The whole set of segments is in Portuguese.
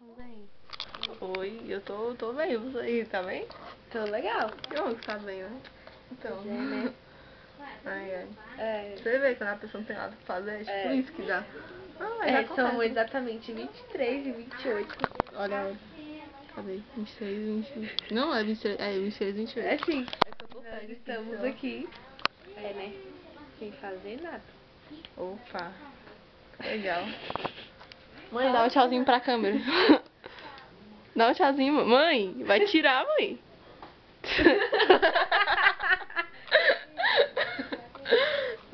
Tudo bem? Oi, eu tô bem, você aí, tá bem? Tô legal. Que bom que você tá bem, né? Então. Pois é, né? Ai, ai. É, Você vê quando a pessoa não tem nada pra fazer, é tipo isso que dá. Ah, já são acontece. exatamente 23 e 28. Olha, cadê? 26, 20. Não, é 23, 28. É sim, É que eu tô nós cega estamos ó. aqui, né? Sem fazer nada. Opa, legal. Mãe, dá um tchauzinho pra câmera. Dá um tchauzinho, mãe. Vai tirar, mãe.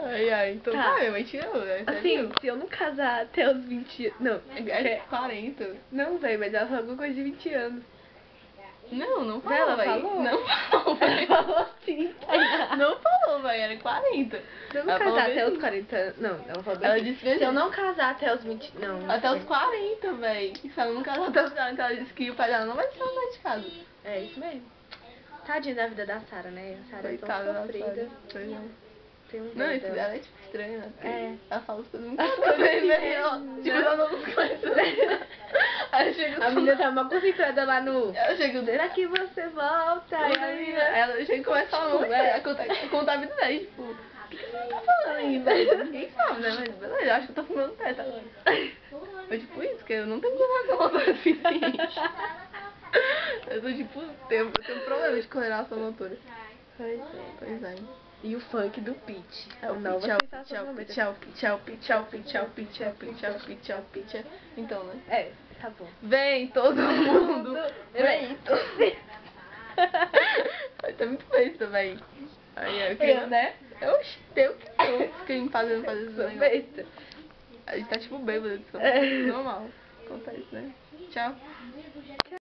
Ai, ai, então tá, vai tirar, né? Assim, se eu não casar até os 20... Não, É 40. Não, velho, mas ela falou alguma coisa de 20 anos. Não falou, Ela véi. falou? Não falou, Ela véi. falou sim. Não falou, véi, era 40. Se eu não Ela falou casar até bem os 40... Não, ela falou bem Ela assim. disse bem Se eu assim. não casar até os 20... Não, Até os 40, véi. Se ela não casar até os 40, ela disse que o pai dela não vai tirar ela de casa. É isso mesmo. Tadinha da vida da Sarah, né? A Sarah é tão Coitada da sofrida. Sarah. Tem um Não, dó isso dela. dela é tipo estranho, né? Porque É. ela fala as coisas muito estranhas, né? Ó, tipo, ela não coisa. Aí chega A menina tá mal concentrada lá no... Ela chega Será que você volta? E a menina... Ela chega e começa a falar, contar a vida dela, e, tipo, o que você tá falando aí, velho? Ninguém sabe, né? Mas beleza, eu acho que eu tô fumando teto agora. Foi tipo isso, que eu não tenho coordenação motora suficiente. Eu tô tipo, eu tenho problema de coordenação motora. Pois é. E o funk do Pitch. É o nova tchau, sensação do momento. tchau. Então, né? É, tá bom. Vem todo mundo. Vem todo mundo. Vai ter muito bem também. Aí Né? Oxi, eu fiquei fazendo esse negócio. Besta. A gente tá tipo bêbado de som. É. Normal. Acontece, né? Tchau.